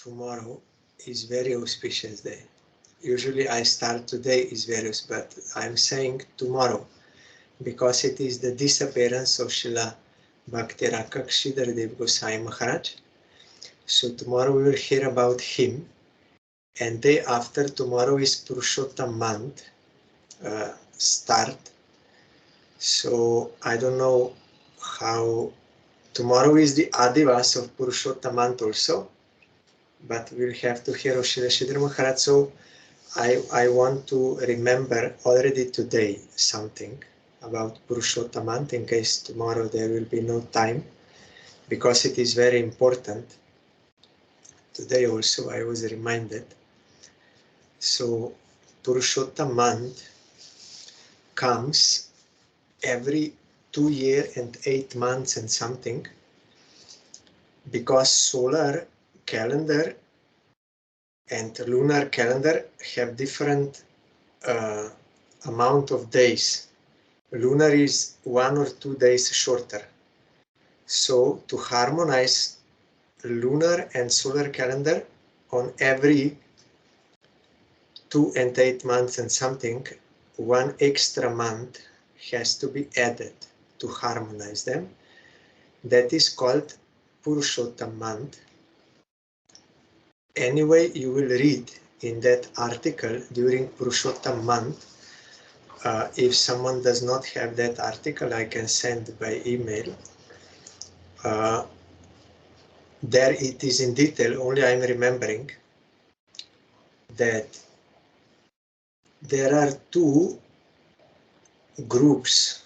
tomorrow is very auspicious day. Usually I start today is very auspicious, but I'm saying tomorrow because it is the disappearance of Srila Bhakti-Raka Kshidharadev Gosai Maharaj. So tomorrow we will hear about him, and day after tomorrow is Purushottam month start. So I don't know how tomorrow is the Adivas of Purushottam month also, but we'll have to hear of Srila Sridhar Maharaj. So I want to remember already today something about Purushottam month in case tomorrow there will be no time, because it is very important. Today also I was reminded. So Purushottam month comes every 2 years and 8 months and something, because solar calendar and lunar calendar have different amount of days. Lunar is 1 or 2 days shorter. So to harmonize lunar and solar calendar on every 2 and 8 months and something, 1 extra month has to be added to harmonize them. That is called Purushottam month. Anyway, you will read in that article during Purushottam month. If someone does not have that article, I can send by email. There it is in detail, only I'm remembering that there are 2 groups.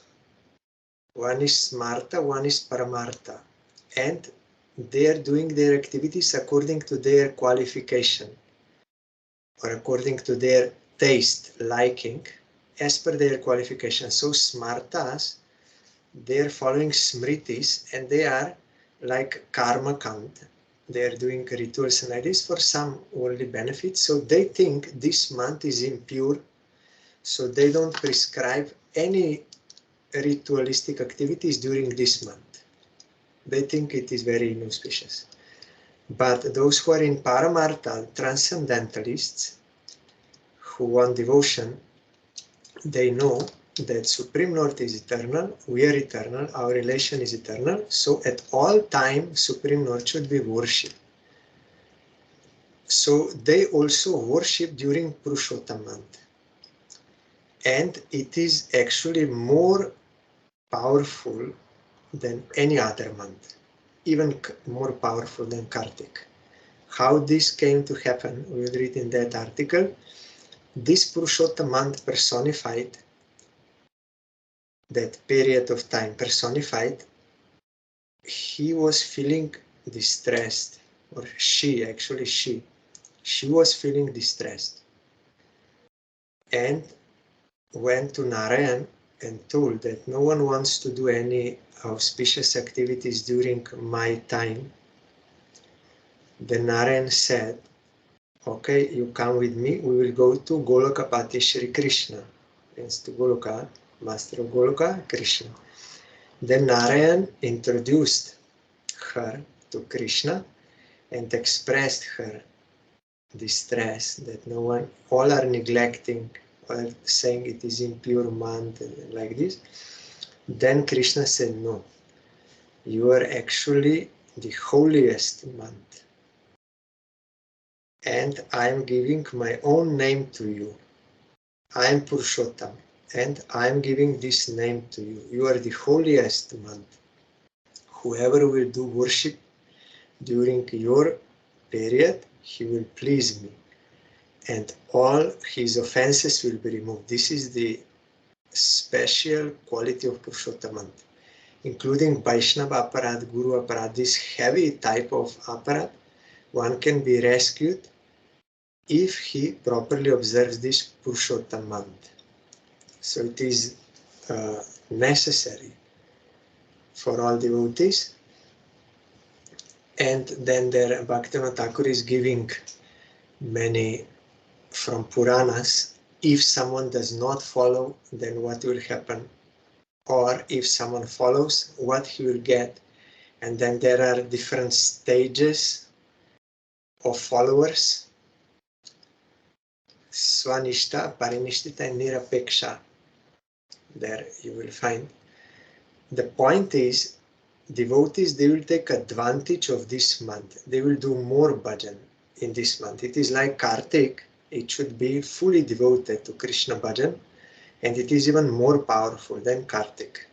One is Smarta, one is Paramartha, and they are doing their activities according to their qualification or according to their taste, liking, as per their qualification. So Smartas, they are following Smritis, and they are like karma kant. They are doing rituals and ideas for some worldly benefits. So they think this month is impure, so they don't prescribe any ritualistic activities during this month. They think it is very inauspicious. But those who are in Paramartha, transcendentalists, who want devotion, they know that Supreme Lord is eternal, we are eternal, our relation is eternal, so at all time Supreme Lord should be worshipped. So they also worship during Purushottam month. And it is actually more powerful than any other month, even more powerful than Kartik. How this came to happen, we will read in that article. This Purushottam month personified, that period of time personified, he was feeling distressed, or she was feeling distressed, and went to Narayan and told that no one wants to do any auspicious activities during my time. Then Narayan said, okay, you come with me, we will go to Golokapati Shri Krishna, means to Goloka, Master of Goloka, Krishna. Then Narayan introduced her to Krishna and expressed her distress that no one, all are neglecting, or saying it is impure month and like this. Then Krishna said, no, you are actually the holiest month, and I am giving my own name to you. I am Purushottam, and I am giving this name to you. You are the holiest month. Whoever will do worship during your period, he will please me, and all his offenses will be removed. This is the special quality of Purushottam month, including Vaishnava aparad, Guru aparad, this heavy type of aparad. One can be rescued if he properly observes this Purushottam month. So it is necessary for all devotees. And then there Bhaktivinoda Thakur is giving many from Puranas. If someone does not follow, then what will happen? Or if someone follows, what he will get. And then there are different stages of followers. Swanishta, Parinishita, and Nirapeksha. There you will find. The point is, devotees, they will take advantage of this month. They will do more bhajan in this month. It is like Kartik. It should be fully devoted to Krishna bhajan, and it is even more powerful than Kartik.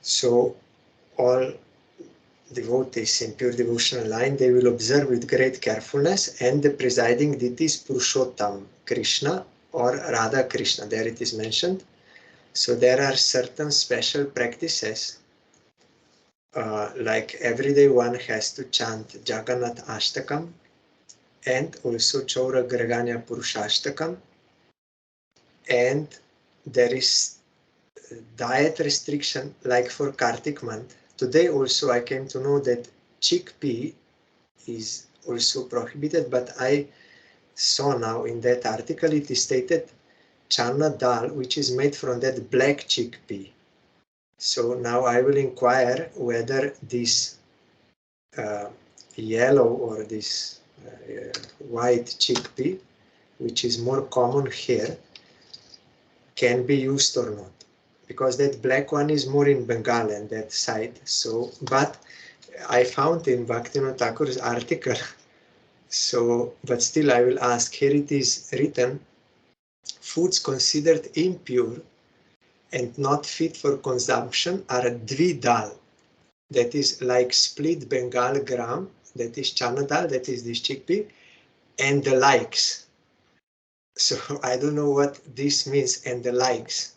So all devotees in pure devotional line, they will observe with great carefulness, and the presiding deity is Purushottam, Krishna or Radha Krishna. There it is mentioned. So there are certain special practices, like every day one has to chant Jagannath Ashtakam and also Chaura Graganya Purushashtakam, and there is diet restriction like for Kartik month. Today also I came to know that chickpea is also prohibited, but I saw now in that article it is stated chana dal, which is made from that black chickpea. So now I will inquire whether this yellow or this white chickpea, which is more common here, can be used or not. Because that black one is more in Bengal and that side. So, but I found in Bhaktivinoda Thakur's article, so, but still I will ask, here it is written, foods considered impure and not fit for consumption are dvidal, that is like split Bengal gram, that is chana dal, that is this chickpea, and the likes. So I don't know what this means, and the likes.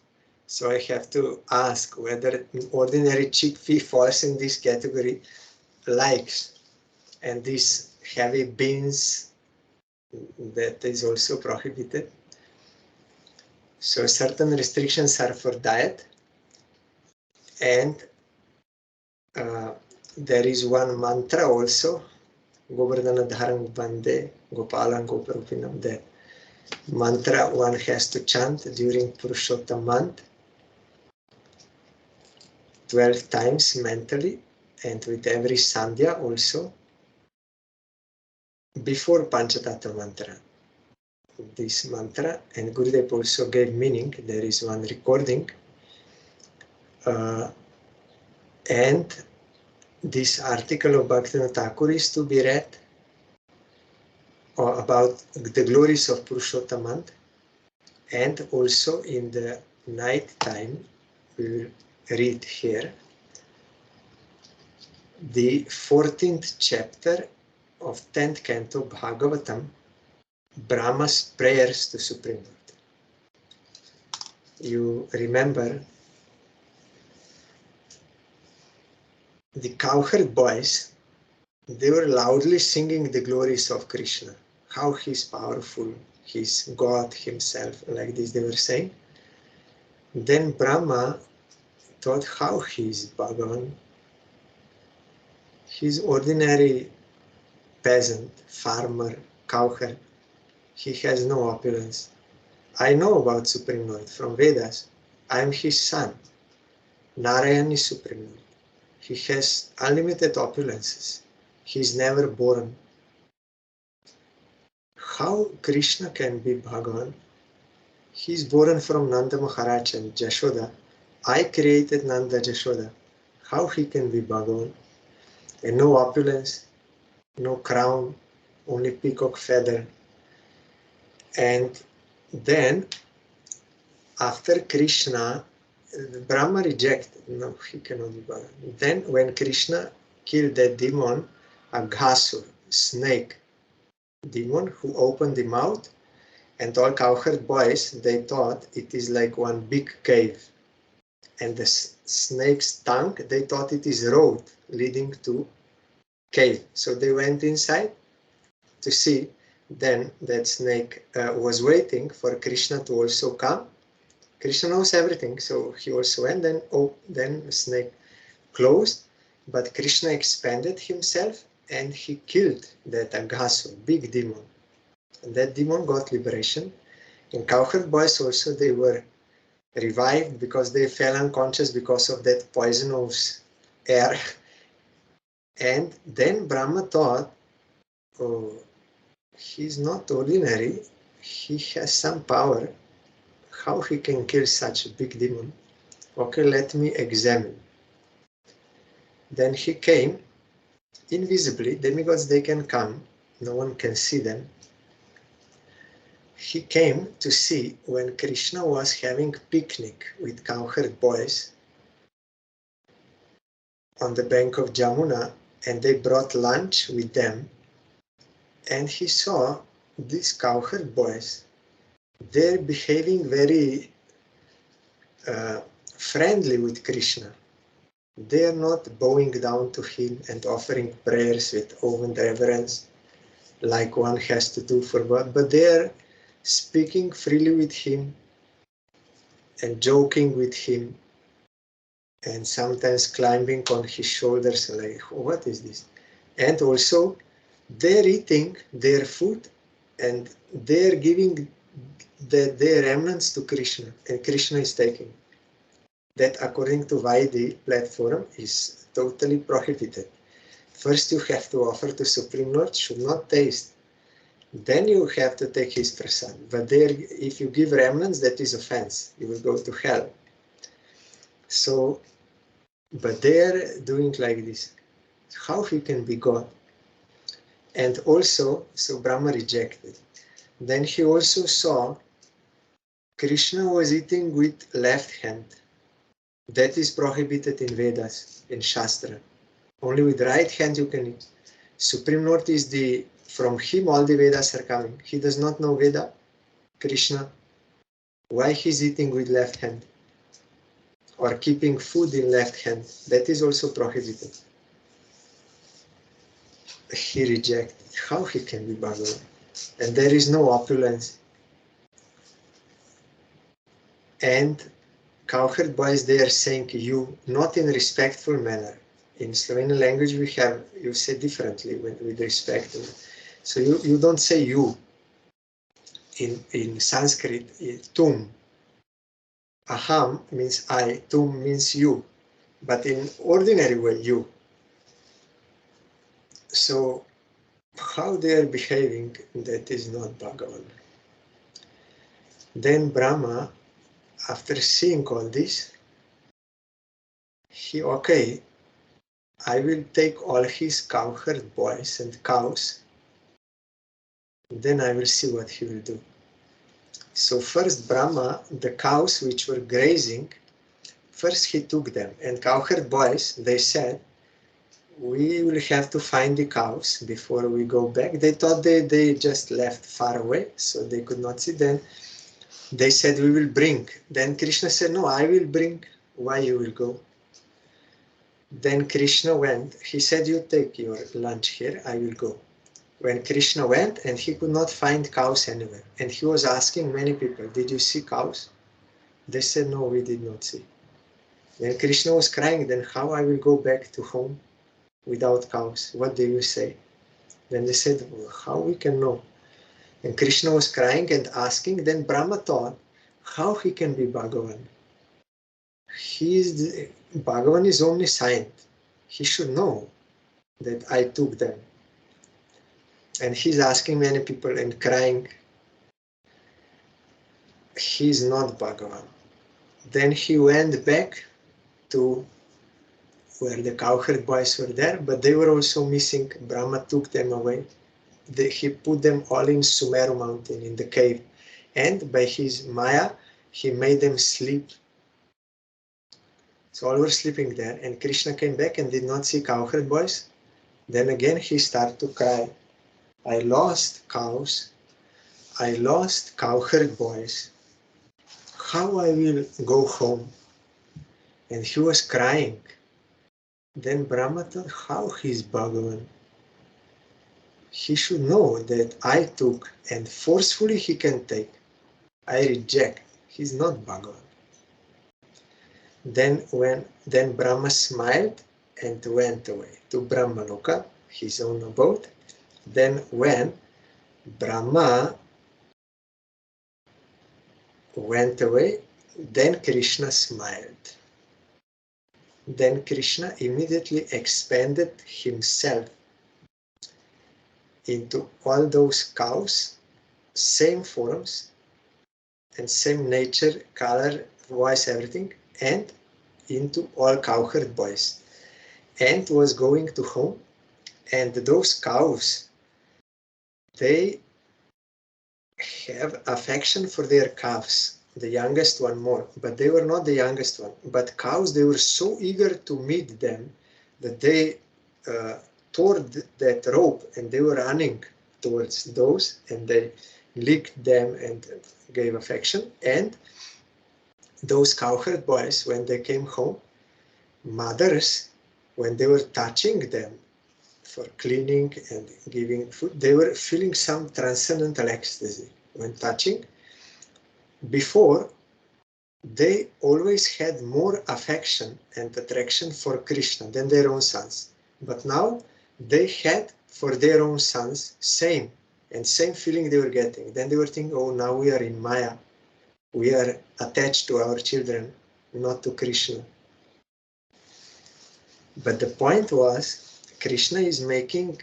So I have to ask whether ordinary chickpea falls in this category, likes, and these heavy beans, that is also prohibited. So certain restrictions are for diet, and there is one mantra also, Govardhana Dharang Bande Gopalan Goparupinam. The mantra one has to chant during Purushottam month 12 times mentally, and with every sandhya also before Panchatattva mantra. This mantra, and Gurudev also gave meaning. There is one recording, and this article of Bhaktivinoda Thakur is to be read about the glories of Purushottam month, and also in the night time we will read here the 14th chapter of 10th Canto Bhagavatam, Brahma's prayers to Supreme Lord. You remember the cowherd boys, they were loudly singing the glories of Krishna, how he's powerful, he's God himself, like this they were saying. Then Brahma thought, how he is Bhagavan? He's ordinary peasant, farmer, cowherd. He has no opulence. I know about Supreme Lord from Vedas. I am his son. Narayan is Supreme Lord. He has unlimited opulences. He is never born. How Krishna can be Bhagavan? He is born from Nanda Maharaj and Jashoda. I created Nanda Jashoda. How he can be Bhagavan? And no opulence, no crown, only peacock feather. And then, after Krishna, Brahma rejected. No, he cannot be Bhagavan. Then, when Krishna killed that demon, a Ghasur, snake demon, who opened the mouth, and all cowherd boys, they thought it is like one big cave. And the snake's tongue, they thought it is road leading to cave. So they went inside to see. Then that snake was waiting for Krishna to also come. Krishna knows everything, so he also went. Then the snake closed, but Krishna expanded himself and he killed that Aghasur, big demon. And that demon got liberation. And cowherd boys also, they were revived because they fell unconscious because of that poisonous air. And then Brahma thought, oh, he's not ordinary, he has some power. How he can kill such a big demon? Okay, let me examine. Then he came invisibly. Demigods, they can come, no one can see them. He came to see when Krishna was having picnic with cowherd boys on the bank of Jamuna, and they brought lunch with them. And he saw these cowherd boys, they're behaving very friendly with Krishna. They are not bowing down to him and offering prayers with awe and reverence like one has to do for God, but they are speaking freely with him and joking with him and sometimes climbing on his shoulders like, what is this? And also they're eating their food and they're giving their remnants to Krishna, and Krishna is taking. That, according to Vaidhi platform, is totally prohibited. First you have to offer to Supreme Lord, should not taste. Then you have to take his prasad. But there, if you give remnants, that is offense. You will go to hell. So, but they are doing like this. How he can be God? And also, so Brahma rejected. Then he also saw Krishna was eating with left hand. That is prohibited in Vedas, in Shastra. Only with right hand you can eat. Supreme Lord is the, from him all the Vedas are coming. He does not know Veda, Krishna. Why he's eating with left hand? Or keeping food in left hand. That is also prohibited. He rejected. How he can be Bhagavan? And there is no opulence. And cowherd boys, they are saying you, not in a respectful manner. In Slovenian language, we have, you say differently with respect. So you don't say you. In Sanskrit, tum. Aham means I, tum means you. But in ordinary way, you. So how they are behaving, that is not Bhagavan. Then Brahma, after seeing all this, okay, I will take all his cowherd boys and cows, then I will see what he will do. So first Brahma, the cows which were grazing, first he took them, and cowherd boys, they said, we will have to find the cows before we go back. They thought they just left far away, so they could not see them. They said, we will bring. Then Krishna said, no, I will bring. Why you will go? Then Krishna went. He said, you take your lunch here, I will go. When Krishna went, and he could not find cows anywhere. And he was asking many people, did you see cows? They said, no, we did not see. Then Krishna was crying, then how I will go back to home without cows? What do you say? Then they said, well, how we can know? And Krishna was crying and asking. Then Brahma thought, how he can be Bhagavan? Bhagavan is omniscient. He should know that I took them. And he's asking many people and crying. He's not Bhagavan. Then he went back to where the cowherd boys were there, but they were also missing. Brahma took them away. He put them all in Sumeru mountain, in the cave. And by his Maya, he made them sleep. So all were sleeping there. And Krishna came back and did not see cowherd boys. Then again he started to cry. I lost cows. I lost cowherd boys. How I will go home? And he was crying. Then Brahma thought, how he is Bhagavan? He should know that I took, and forcefully he can take. I reject. He's not Bhagavan. Then Brahma smiled and went away to Brahmaloka, his own abode. Then when Brahma went away, then Krishna smiled. then Krishna immediately expanded himself into all those cows, same forms and same nature, color, voice, everything, and into all cowherd boys, and was going to home. And those cows, they have affection for their calves, the youngest one more, but they were not the youngest one. But cows, they were so eager to meet them that they tore that rope and they were running towards those, and they licked them and gave affection. And those cowherd boys, when they came home, mothers, when they were touching them for cleaning and giving food, they were feeling some transcendental ecstasy when touching. Before, they always had more affection and attraction for Krishna than their own sons. But now they had for their own sons same feeling they were getting. Then they were thinking, oh, now we are in Maya. We are attached to our children, not to Krishna. But the point was, Krishna is making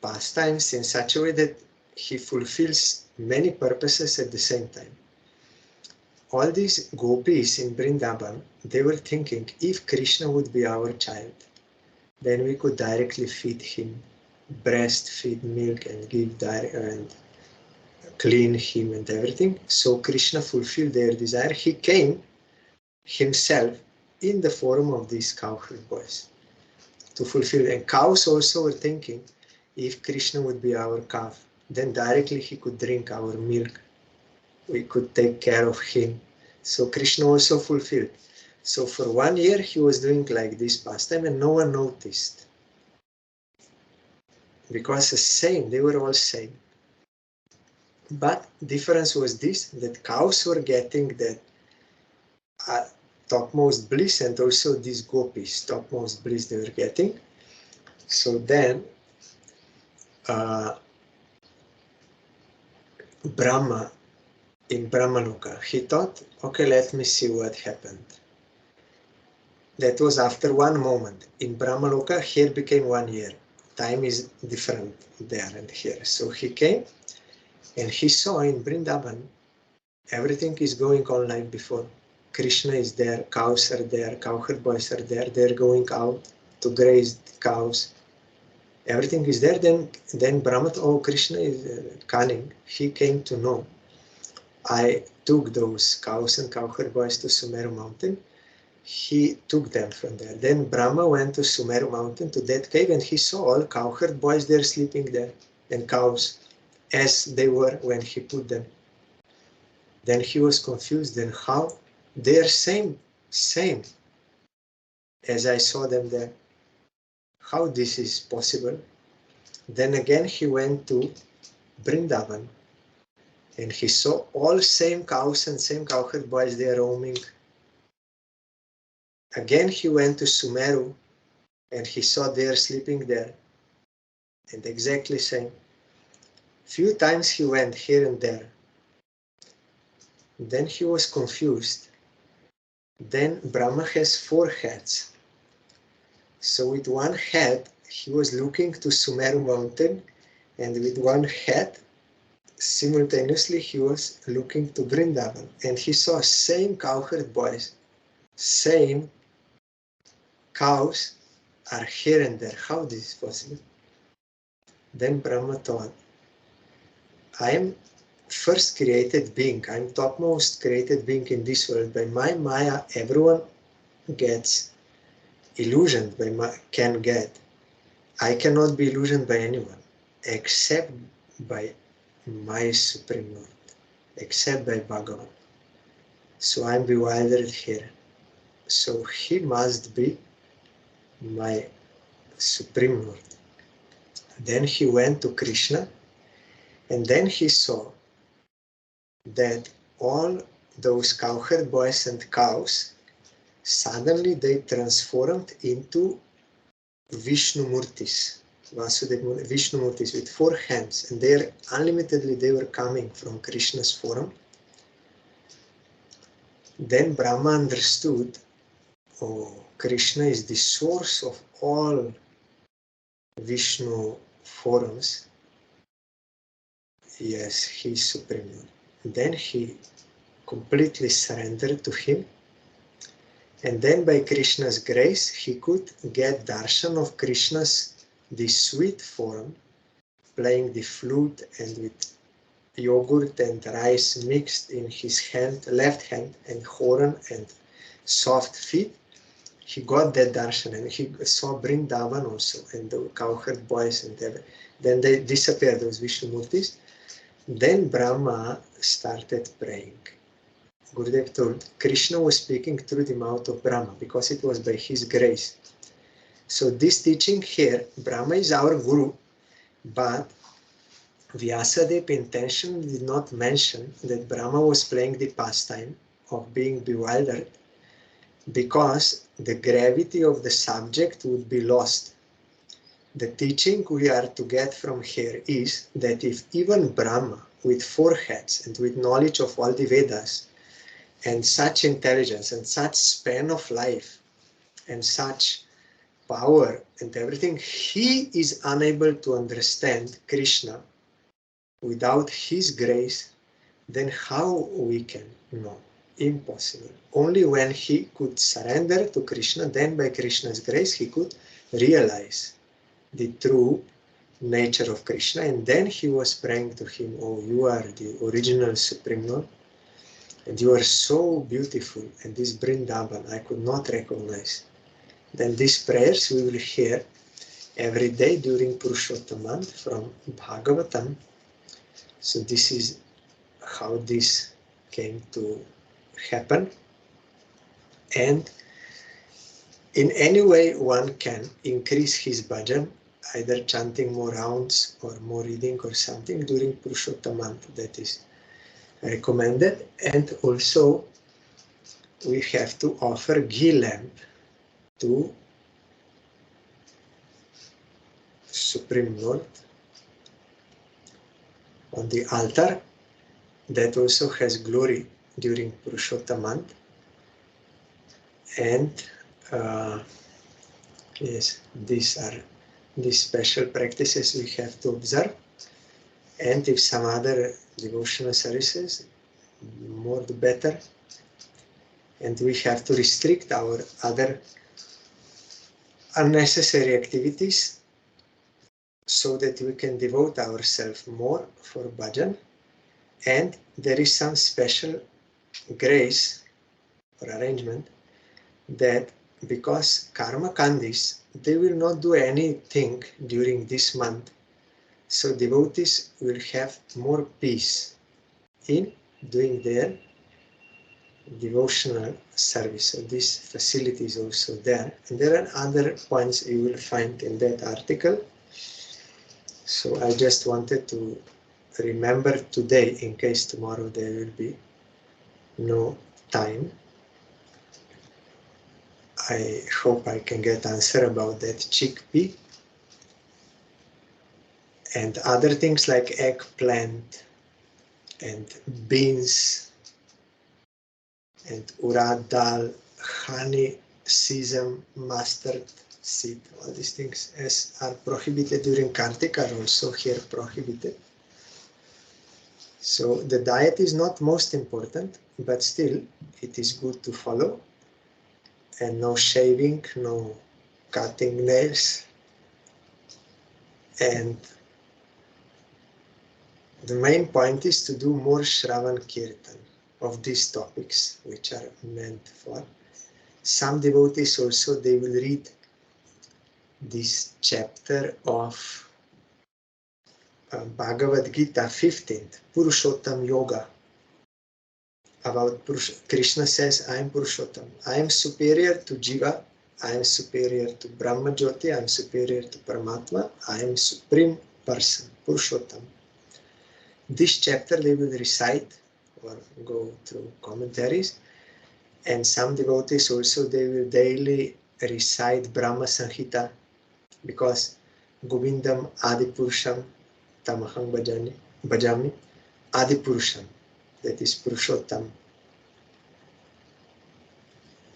pastimes in such a way that he fulfills many purposes at the same time. All these gopis in Vrindavan, they were thinking, if Krishna would be our child, then we could directly feed him, breastfeed milk and give and clean him and everything. So Krishna fulfilled their desire. He came himself in the form of these cowherd boys to fulfill. And cows also were thinking, if Krishna would be our calf, then directly he could drink our milk. We could take care of him. So Krishna also fulfilled. So for 1 year he was doing like this pastime and no one noticed. Because the same, they were all same. But difference was this, that cows were getting that topmost bliss, and also these gopis, topmost bliss they were getting. So then Brahma, in Brahmaloka, he thought, okay, let me see what happened. That was after one moment. In Brahmaloka, here became 1 year. Time is different there and here. So he came and he saw in Vrindavan, everything is going on like before. Krishna is there, cows are there, cowherd boys are there, they're going out to graze the cows. Everything is there. Then Brahma, oh, Krishna is cunning. He came to know. I took those cows and cowherd boys to Sumeru mountain. He took them from there. Then Brahma went to Sumeru mountain, to that cave, and he saw all cowherd boys there sleeping there, and cows as they were when he put them. Then he was confused, then how? They're same as I saw them there. How this is possible? Then again he went to Vrindavan, and he saw all same cows and same cowherd boys there roaming. Again he went to Sumeru, and he saw they're sleeping there, and exactly same. Few times he went here and there. Then he was confused. Then Brahma has 4 heads. So with one head, he was looking to Sumeru mountain, and with one head, simultaneously he was looking to Vrindavan. And he saw same cowherd boys, same cows are here and there. How this is possible? Then Brahma thought, I am first created being. I'm topmost created being in this world. By my Maya, everyone gets illusioned can get. I cannot be illusioned by anyone except by my Supreme Lord, except by Bhagavan. So I'm bewildered here. So he must be my Supreme Lord. Then he went to Krishna, and then he saw that all those cowherd boys and cows, suddenly they transformed into Vishnu Murtis, Vishnu Murtis with 4 hands, and unlimitedly they were coming from Krishna's form. Then Brahma understood, oh, Krishna is the source of all Vishnu forms. Yes, he is Supreme Lord. Then he completely surrendered to him. And then by Krishna's grace, he could get darshan of Krishna's, the sweet form, playing the flute and with yogurt and rice mixed in his hand, left hand, and horn and soft feet. He got that darshan, and he saw Brindavan also, and the cowherd boys and everything. Then they disappeared, those Vishnu Murtis. Then Brahma started praying. Gurudev told, Krishna was speaking through the mouth of Brahma because it was by his grace. So this teaching here, Brahma is our Guru, but Vyasadeva intentionally did not mention that Brahma was playing the pastime of being bewildered because the gravity of the subject would be lost. The teaching we are to get from here is that if even Brahma, with 4 heads and with knowledge of all the Vedas, and such intelligence and such span of life and such power and everything, he is unable to understand Krishna without his grace, then how we can know? Impossible. Only when he could surrender to Krishna, then by Krishna's grace he could realize the true nature of Krishna, and then he was praying to him, oh, you are the original Supreme Lord, and you are so beautiful, and this Vrindavan I could not recognize. Then these prayers we will hear every day during Purushottam month from Bhagavatam. So this is how this came to happen. And in any way one can increase his bhajan, either chanting more rounds or more reading or something during Purushottam month, that is recommended. And also we have to offer ghee lamp to Supreme Lord on the altar. That also has glory during Purushottam month. And yes, these are the special practices we have to observe. And if some other devotional services, more the better. And we have to restrict our other unnecessary activities so that we can devote ourselves more for bhajan. And there is some special grace or arrangement that because karma kandis, they will not do anything during this month. So devotees will have more peace in doing their devotional service. So this facility is also there. And there are other points you will find in that article. So I just wanted to remember today in case tomorrow there will be no time. I hope I can get answer about that chickpea and other things like eggplant and beans and urad dal, honey, sesame, mustard seed. All these things as are prohibited during Kartika are also here prohibited. So the diet is not most important, but still it is good to follow. And no shaving, no cutting nails. And the main point is to do more Shravan Kirtan of these topics, which are meant for. Some devotees also, they will read this chapter of Bhagavad Gita 15th, Purushottam Yoga. About Krishna says, I am Purushottam. I am superior to Jiva. I am superior to Brahma Jyoti. I am superior to Paramatma. I am supreme person, Purushottam. This chapter they will recite or go through commentaries. And some devotees also, they will daily recite Brahma Sanhita because Govindam Adipurusham Tamaham Bhajami Adipurusham, that is Purushottam.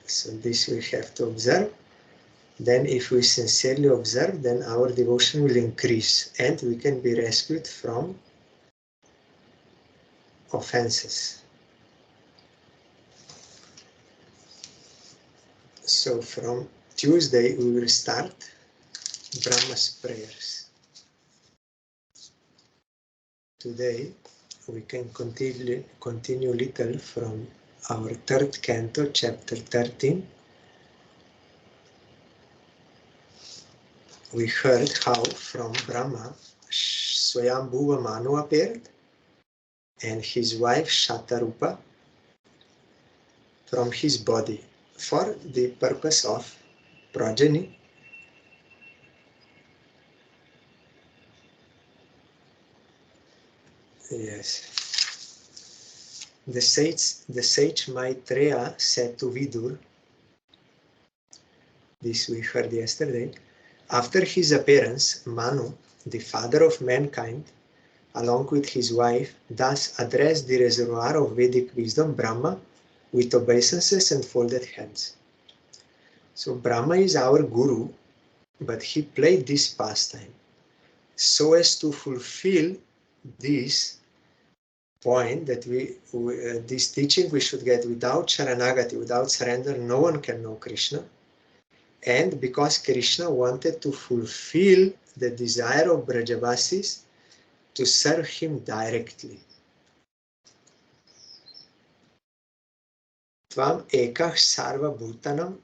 So this we have to observe. Then if we sincerely observe, then our devotion will increase and we can be rescued from offenses. So from Tuesday we will start Brahma's prayers. Today we can continue little from our third canto, chapter 13. We heard how from Brahma Swayambhuva Manu appeared and his wife Shatarupa from his body for the purpose of progeny. Yes. The sage Maitreya said to Vidur, this we heard yesterday, after his appearance, Manu, the father of mankind, along with his wife, thus addressed the reservoir of Vedic wisdom, Brahma, with obeisances and folded hands. So Brahma is our guru, but he played this pastime so as to fulfill this point that this teaching we should get without Sharanagati, without surrender, no one can know Krishna. And because Krishna wanted to fulfill the desire of Brajavasis to serve him directly. Tvam ekah sarva bhutanam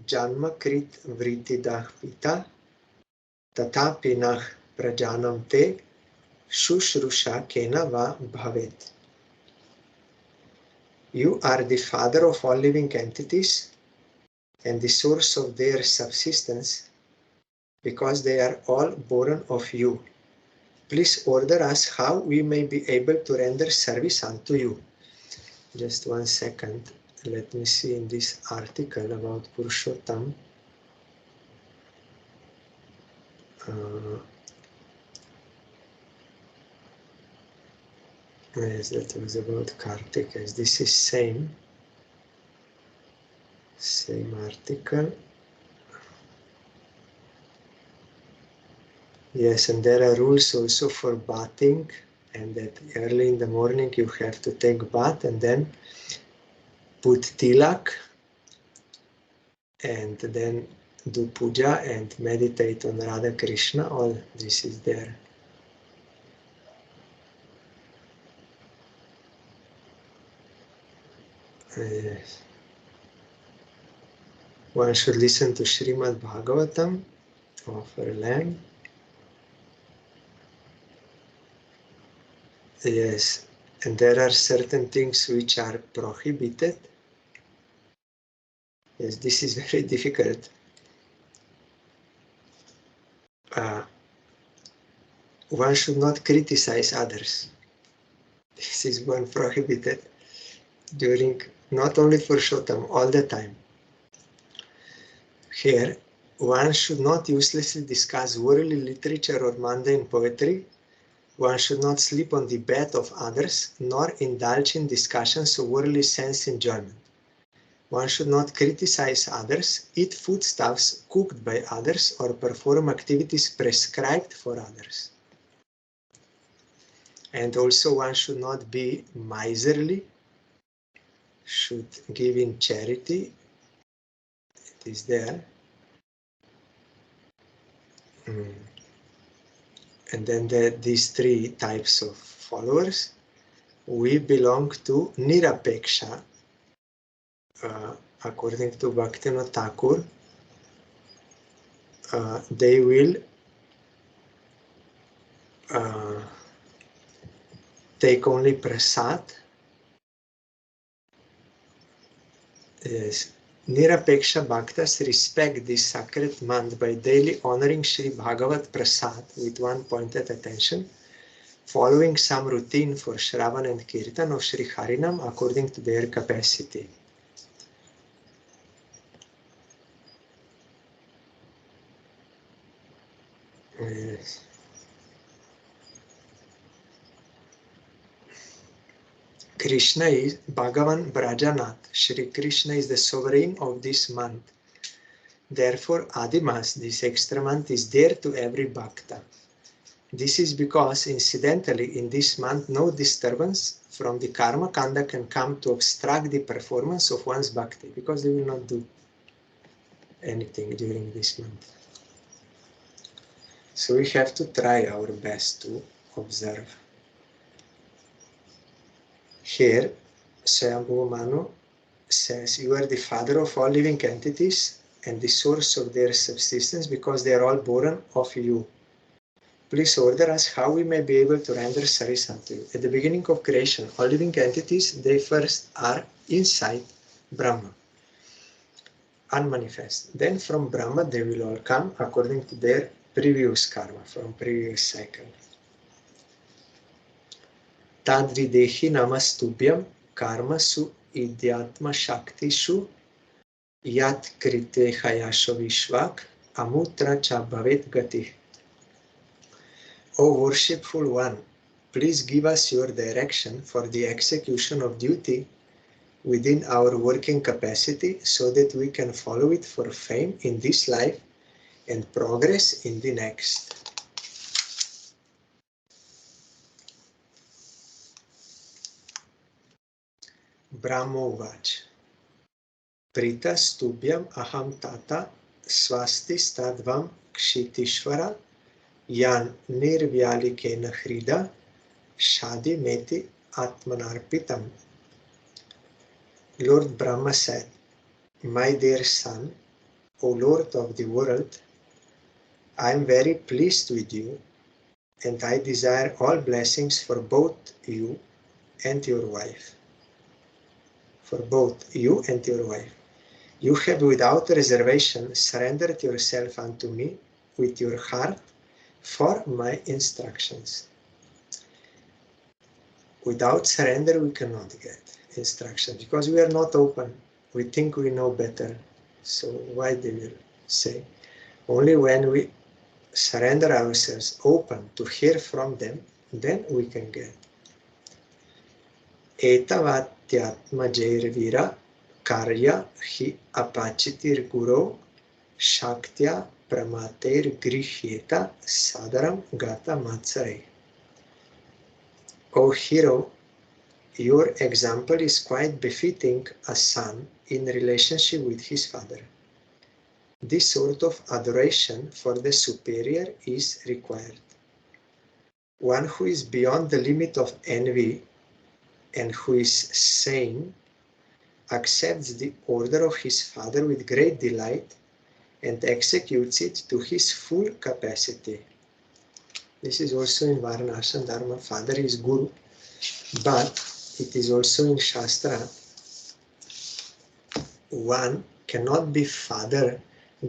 janma krit vritidah pita tatapinah prajanam te shushrusha kena va bhavet. You are the father of all living entities and the source of their subsistence, because they are all born of you. Please order us how we may be able to render service unto you. Just 1 second. Let me see in this article about Purushottam. Yes, that was about Kartikas. This is same article. Yes, and there are rules also for bathing, and that early in the morning you have to take bath and then put tilak and then do puja and meditate on Radha Krishna. All this is there. Yes. One should listen to Srimad Bhagavatam, offer lamb. Yes, and there are certain things which are prohibited. Yes, this is very difficult. One should not criticize others. This is one prohibited during, not only Purushottam, all the time. Here, one should not uselessly discuss worldly literature or mundane poetry. One should not sleep on the bed of others, nor indulge in discussions of worldly sense enjoyment. One should not criticize others, eat foodstuffs cooked by others, or perform activities prescribed for others. And also one should not be miserly, should give in charity. It is there. And then these three types of followers. We belong to Nirapeksha. According to Bhaktivinoda Thakur, they will take only prasad. Yes. Nirapeksha Bhaktas respect this sacred month by daily honoring Sri Bhagavat Prasad with one pointed attention, following some routine for Shravan and Kirtan of Sri Harinam according to their capacity. Yes. Krishna is Bhagavan Brajanath. Shri Krishna is the sovereign of this month. Therefore, Adimas, this extra month, is there to every bhakta. This is because, incidentally, in this month, no disturbance from the karma kanda can come to obstruct the performance of one's bhakti, because they will not do anything during this month. So we have to try our best to observe. Here, Swayambhu Manu says, you are the father of all living entities and the source of their subsistence because they are all born of you. Please order us how we may be able to render service unto you. At the beginning of creation, all living entities, they first are inside Brahma, unmanifest. Then from Brahma they will all come according to their previous karma, from previous cycle. Tadvidehi namastubhyam karmasu idyatma shaktishu yat krite hayasho vishvak amutra cha bhavet gati. O worshipful one, please give us your direction for the execution of duty within our working capacity so that we can follow it for fame in this life and progress in the next. Brahmovach. Prita stubhyam aham tata swasti stadvam kshitishvara yan nirvyalikena hrida shadi meti atmanarpitam. Lord Brahma said, my dear son, O Lord of the world, I am very pleased with you and I desire all blessings for both you and your wife. For both you and your wife. You have without reservation surrendered yourself unto me with your heart for my instructions. Without surrender we cannot get instructions because we are not open. We think we know better. So why they will say? Only when we surrender ourselves open to hear from them, then we can get. Etavatyatma jairvira karya hi apachitir guru shaktya pramater grihyeta sadaram gata matsare. O hero, your example is quite befitting a son in relationship with his father. This sort of adoration for the superior is required. One who is beyond the limit of envy and who is sane accepts the order of his father with great delight and executes it to his full capacity. This is also in Varnashram Dharma. Father is Guru, but it is also in Shastra. One cannot be father,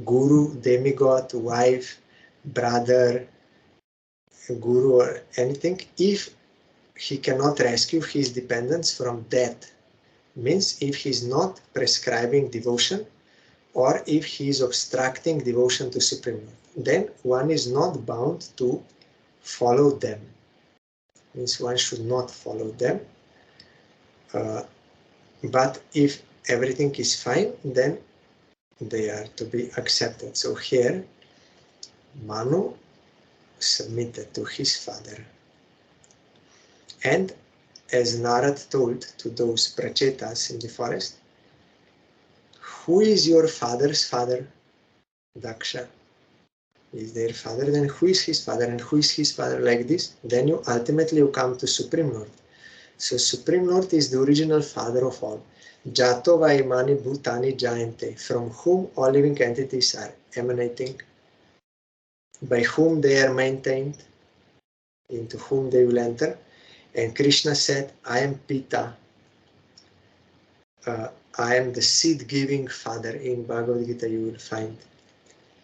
guru, demigod, wife, brother, guru or anything if he cannot rescue his dependents from death. Means if he is not prescribing devotion or if he is obstructing devotion to Supreme Lord, then one is not bound to follow them. Means one should not follow them. But if everything is fine, then they are to be accepted. So here, Manu submitted to his father. And as Narad told to those prachetas in the forest, who is your father's father? Daksha is their father, then who is his father? And who is his father? Like this, then you ultimately come to Supreme Lord. So Supreme Lord is the original father of all. Jato va imani bhutani jayante, from whom all living entities are emanating, by whom they are maintained, into whom they will enter. And Krishna said, I am Pita. I am the seed-giving father. In Bhagavad Gita you will find.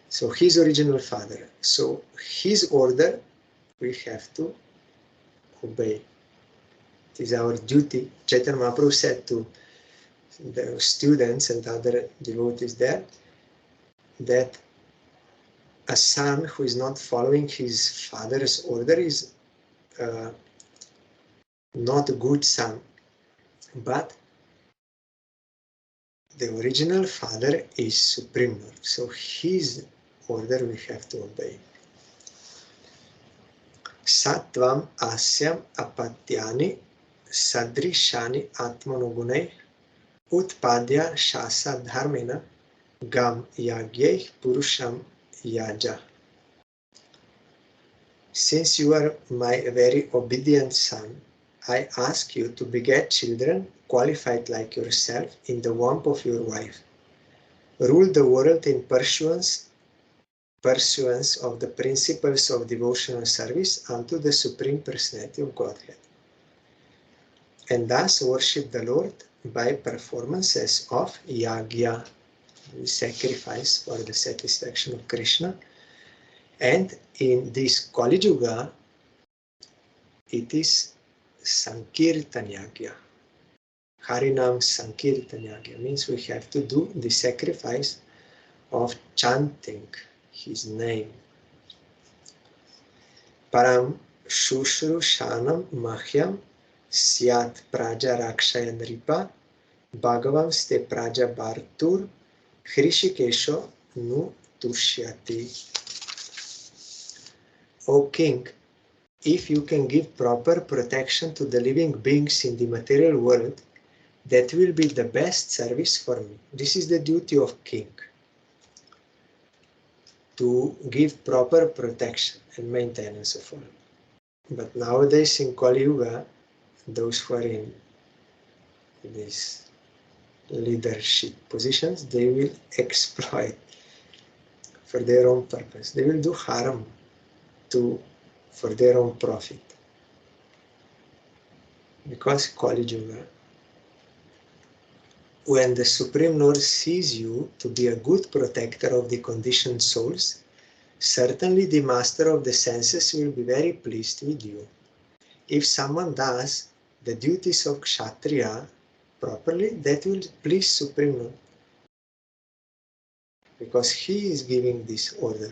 So his original father. So his order we have to obey. It is our duty. Chaitanya Mahaprabhu said to the students and other devotees there that a son who is not following his father's order is not a good son. But the original father is Supreme Lord, so his order we have to obey. Sattvam asyam apatyani sadrishani atmanogunai utpadya shasa dharmena gam yagyai purusham yaja. Since you are my very obedient son, I ask you to beget children qualified like yourself in the womb of your wife. Rule the world in pursuance of the principles of devotional service unto the Supreme Personality of Godhead. And thus worship the Lord by performances of yagya, sacrifice for the satisfaction of Krishna. And in this Kali Yuga, it is Sankirtan Yagya. Harinam Sankirtan Yagya means we have to do the sacrifice of chanting his name. Param Shushrushanam Mahyam Syat Praja Rakshaya Nripa Bhagavam Ste Praja Bhartur Hrishikesho Nu Tushyati. O king, if you can give proper protection to the living beings in the material world, that will be the best service for me. This is the duty of king, to give proper protection and maintenance of all. But nowadays in Kali Yuga, those who are in these leadership positions, they will exploit for their own purpose. They will do harm for their own profit. Because Kali Yuga, when the Supreme Lord sees you to be a good protector of the conditioned souls, certainly the master of the senses will be very pleased with you. If someone does the duties of Kshatriya properly, that will please Supreme Lord, because he is giving this order.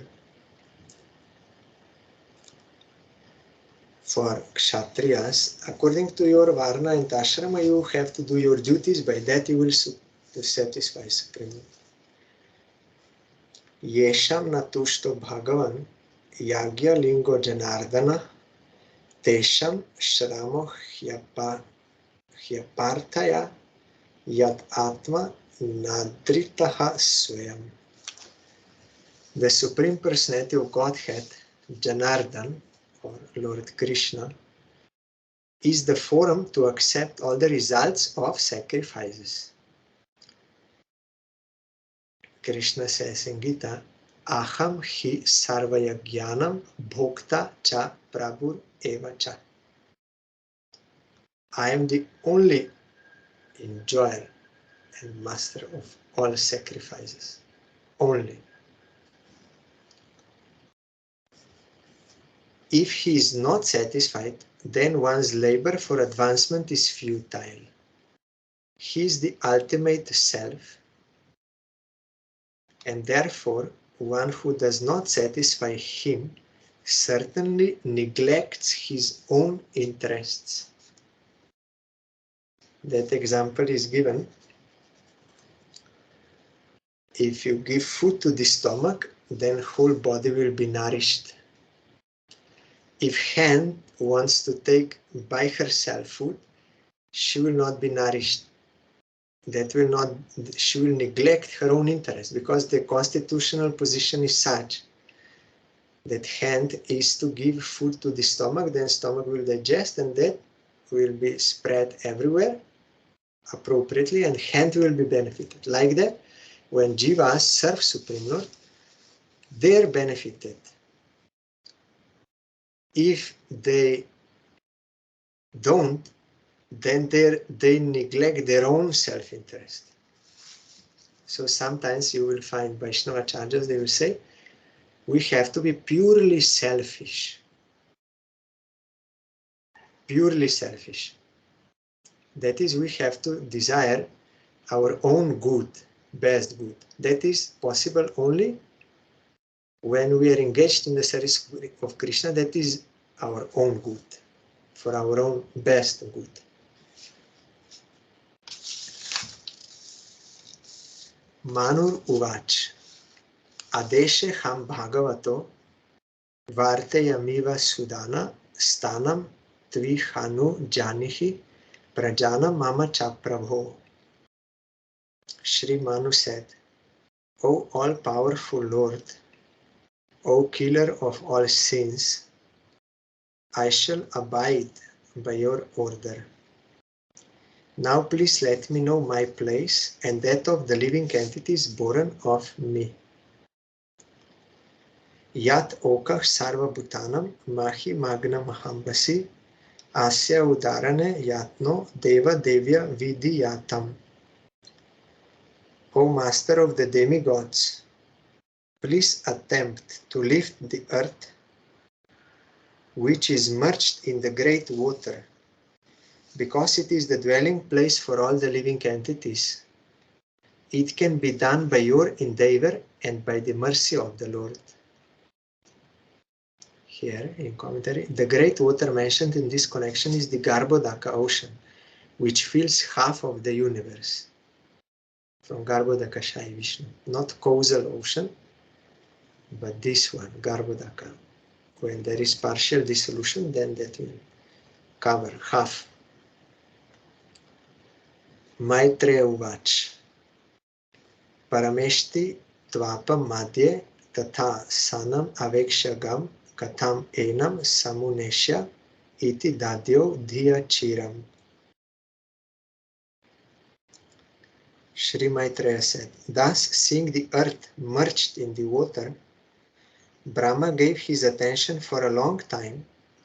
For Kshatriyas, according to your Varna and Ashrama, you have to do your duties, by that you will satisfy Supreme Lord. Yesham natushto bhagavan yagya lingo janardana tesham shramo hyaparthaya yat atma nadritaha swayam. The Supreme Personality of Godhead, Janardan, or Lord Krishna, is the forum to accept all the results of sacrifices. Krishna says in Gita, Aham hi sarvayagyanam bhokta cha prabhur eva cha. I am the only enjoyer and master of all sacrifices. Only. If he is not satisfied, then one's labor for advancement is futile. He is the ultimate self, and therefore one who does not satisfy him certainly neglects his own interests. That example is given. If you give food to the stomach, then whole body will be nourished. If hand wants to take by herself food, she will not be nourished. She will neglect her own interest, because the constitutional position is such that hand is to give food to the stomach, then stomach will digest, and that will be spread everywhere appropriately, and hand will be benefited. Like that, when jivas serve Supreme Lord, they are benefited. If they don't, then they neglect their own self-interest. So sometimes you will find Vaishnava acharyas, they will say, we have to be purely selfish. Purely selfish. That is, we have to desire our own good, best good. That is possible only when we are engaged in the service of Krishna. That is our own good, for our own best good. Manur Uvach. Adeshe ham bhagavato vartayamiva sudana stanam tvihanu janihi prajana mama chaprabho. Sri Manu said, O all-powerful Lord, O killer of all sins, I shall abide by your order. Now please let me know my place and that of the living entities born of me. Yat okah sarva bhutanam mahi magna mahambasi asya udarane yatno deva devya vidiyatam. O master of the demigods, please attempt to lift the earth which is merged in the great water, because it is the dwelling place for all the living entities. It can be done by your endeavor and by the mercy of the Lord. Here in commentary, the great water mentioned in this connection is the Garbhodaka ocean, which fills half of the universe. From Garbhodaka Shai Vishnu, not causal ocean, but this one, Garbhodaka. When there is partial dissolution, then that will cover half. Maitreya Uvach. Parameshti tvapam madhye tatha sanam avekshagam katham enam samuneshya iti dadyo dhiya chiram. Sri Maitreya said, thus seeing the earth merged in the water, Brahma gave his attention for a long time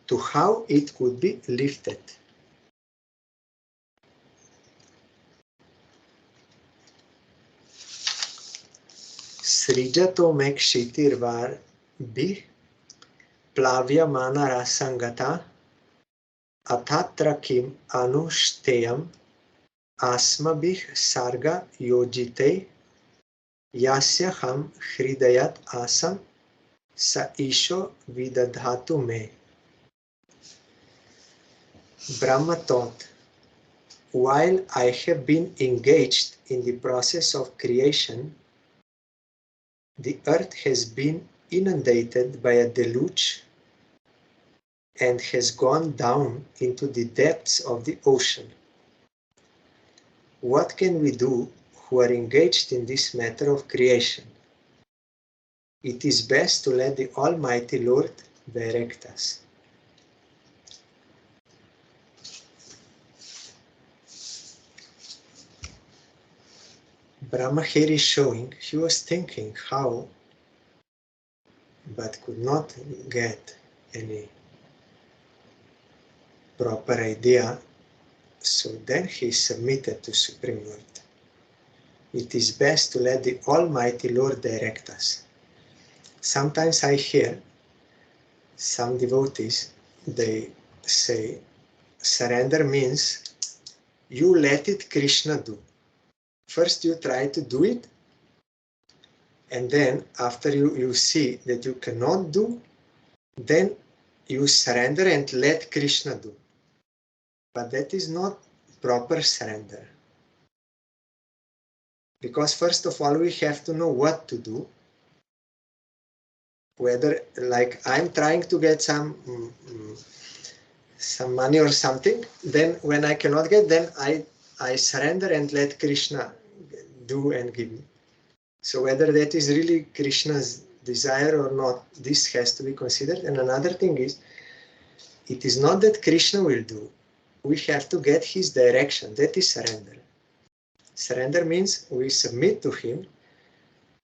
to how it could be lifted. Srijato mek shitirvar bih plavya mana rasangata atatra kim anushteyam asmabih sarga yojite yasya ham hridayat asam sa isho vidadhatu me. Brahma thought, while I have been engaged in the process of creation, the earth has been inundated by a deluge and has gone down into the depths of the ocean. What can we do who are engaged in this matter of creation? It is best to let the Almighty Lord direct us. Brahma here is showing he was thinking how, but could not get any proper idea, so then he submitted to Supreme Lord. It is best to let the Almighty Lord direct us. Sometimes I hear some devotees, they say, surrender means you let it Krishna do. First you try to do it, and then after you see that you cannot do, then you surrender and let Krishna do. But that is not proper surrender. Because first of all, we have to know what to do. Whether, like I'm trying to get some money or something, then when I cannot get, then I surrender and let Krishna do and give me. So whether that is really Krishna's desire or not, this has to be considered. And another thing is, it is not that Krishna will do. We have to get his direction. That is surrender. Surrender means we submit to him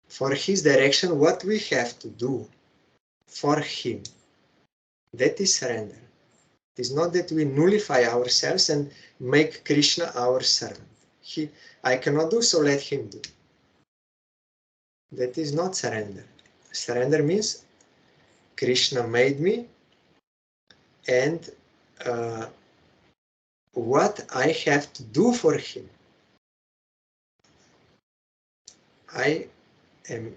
for his direction what we have to do for him. That is surrender. It is not that we nullify ourselves and make Krishna our servant. I cannot do, so let him do. That is not surrender. Surrender means Krishna made me, and what I have to do for him. I am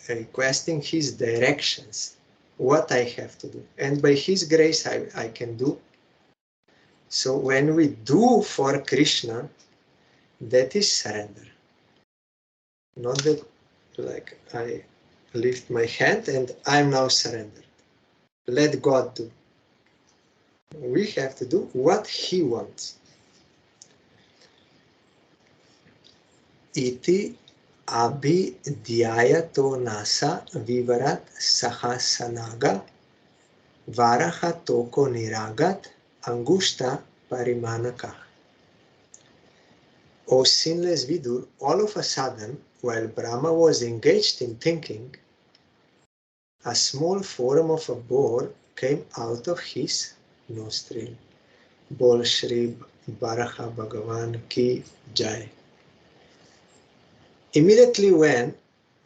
requesting his directions, what I have to do. And by his grace I can do. So when we do for Krishna, that is surrender. Not that like I lift my hand and I'm now surrendered. Let God do. We have to do what He wants. Iti abhidhyayato nasa vivarat sahasanaga varaha toko niragat angushta parimanaka. O sinless Vidur, all of a sudden, while Brahma was engaged in thinking, a small form of a boar came out of his nostril. Bol Shri Baraha Bhagavan Ki Jai. Immediately when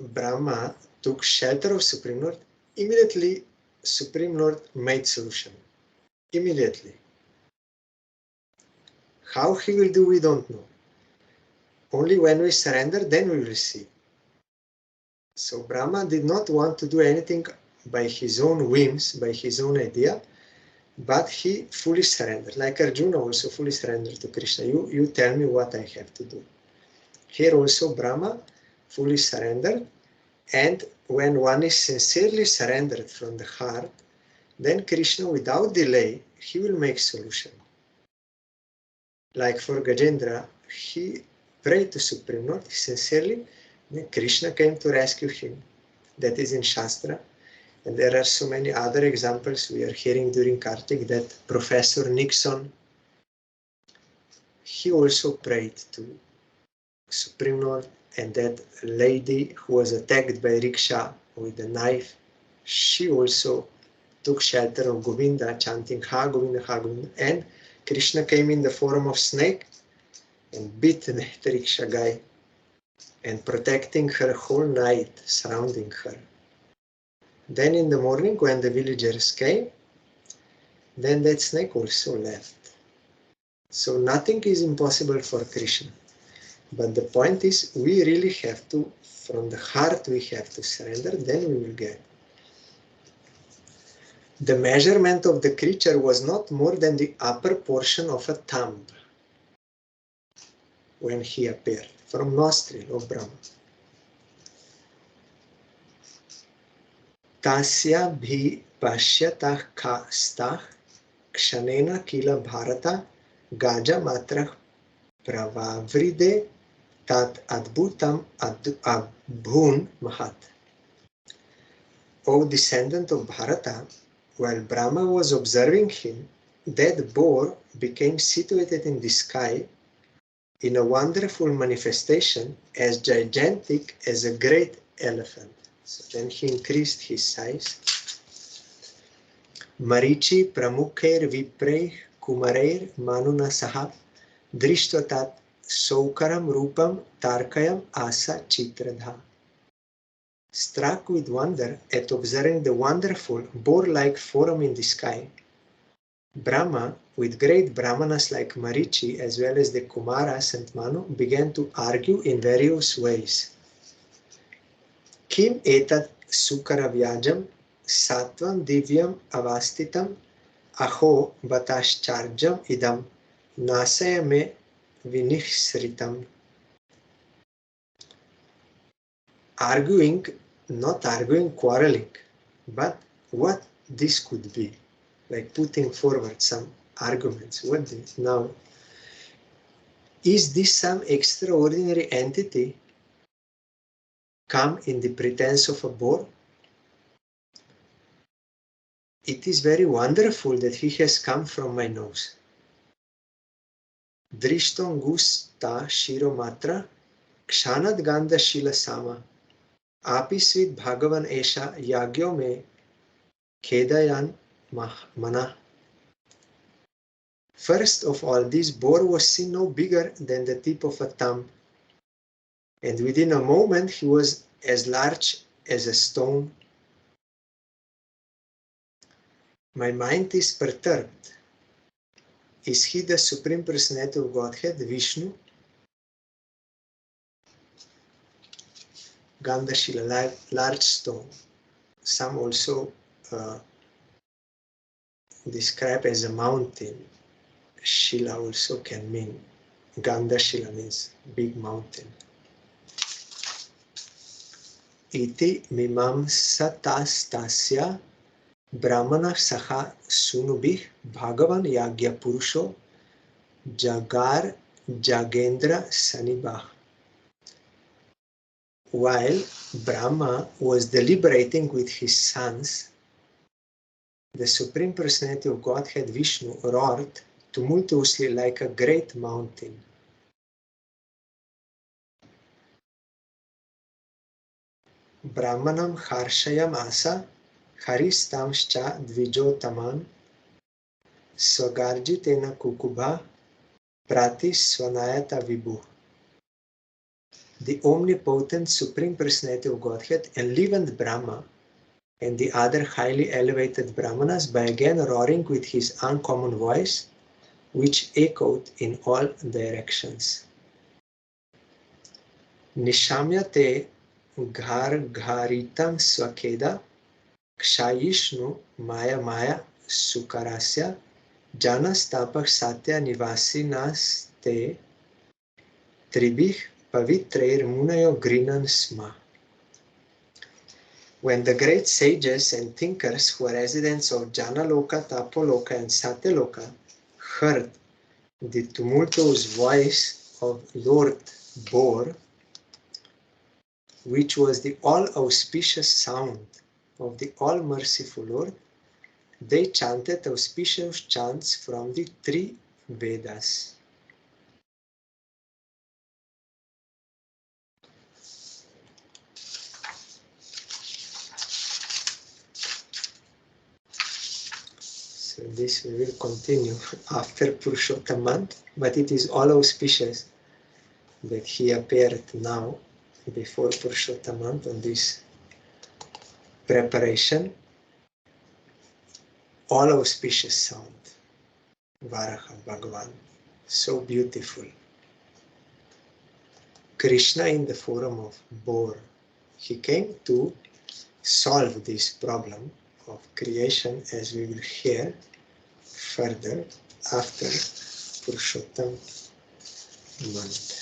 Brahma took shelter of Supreme Lord, immediately Supreme Lord made solution. Immediately. How He will do, we don't know. Only when we surrender, then we will see. So Brahma did not want to do anything by his own whims, by his own idea, but he fully surrendered. Like Arjuna also fully surrendered to Krishna. You tell me what I have to do. Here also Brahma fully surrendered, and when one is sincerely surrendered from the heart, then Krishna, without delay, he will make solution. Like for Gajendra, he prayed to Supreme Lord sincerely, then Krishna came to rescue him. That is in Shastra. And there are so many other examples we are hearing during Kartik that Professor Nixon, he also prayed to Supreme Lord, and that lady who was attacked by rickshaw with a knife, she also took shelter of Govinda, chanting Ha Govinda, Ha Govinda, and Krishna came in the form of snake and bit the rickshaw guy and protecting her whole night, surrounding her. Then in the morning when the villagers came, then that snake also left. So nothing is impossible for Krishna. But the point is, we really have to, from the heart we have to surrender, then we will get. The measurement of the creature was not more than the upper portion of a thumb when he appeared, from nostril of Brahma. Tasya bhi pashyatah kastah kshanena kila bharata gaja matrah pravavride tat adbhutam abhun mahat. O descendant of Bharata, while Brahma was observing him, that boar became situated in the sky in a wonderful manifestation as gigantic as a great elephant. So then he increased his size. Marichi pramukher vipreih kumareir manuna saha drishtvatat saukaram rupam tarkayam asa chitradha. Struck with wonder at observing the wonderful boar-like form in the sky, Brahma, with great brahmanas like Marichi as well as the Kumaras and Manu, began to argue in various ways. Kim etat sukaravyajam sattvam divyam avastitam aho batascharjam idam nasaya me vinihsritam. Arguing, not arguing, quarreling, but what this could be, like putting forward some arguments. What this now? Is this some extraordinary entity come in the pretense of a boar? It is very wonderful that he has come from my nose. Drishton gusta shiromatra kshanad ganda shila sama apisvid bhagavan esha yagyo me kedayan mana. First of all, this boar was seen no bigger than the tip of a thumb, and within a moment he was as large as a stone. My mind is perturbed. Is he the Supreme Personality of Godhead, Vishnu? Gandashila, large stone. Some also describe as a mountain. Shila also can mean, Gandashila means big mountain. iti mimam satastasya brahmana saha sunubih bhagavan yagya purusho jagar jagendra sanibah. While Brahma was deliberating with his sons, the Supreme Personality of Godhead Vishnu roared tumultuously like a great mountain. Brahmanam harshayam asa haristamscha dvijotaman swagarjitena kukubha prati swanayata vibhu. The omnipotent Supreme Personality of Godhead enlivened Brahma and the other highly elevated Brahmanas by again roaring with his uncommon voice, which echoed in all directions. Nishamyate gharitam swakeda kshayishnu maya maya sukarasya janastapak satya nivasinaste tribih pavitreir munayo grinan sma. When the great sages and thinkers who are residents of Janaloka, Tapoloka and Satyaloka heard the tumultuous voice of Lord Bor, which was the all-auspicious sound of the all-merciful Lord, they chanted auspicious chants from the 3 Vedas. So this we will continue after Purushottam month, but it is all auspicious that he appeared now before Purushottam month on this preparation. All auspicious sound. Varaha Bhagavan. So beautiful. Krishna in the form of Bor. He came to solve this problem of creation, as we will hear further after Purushottam month.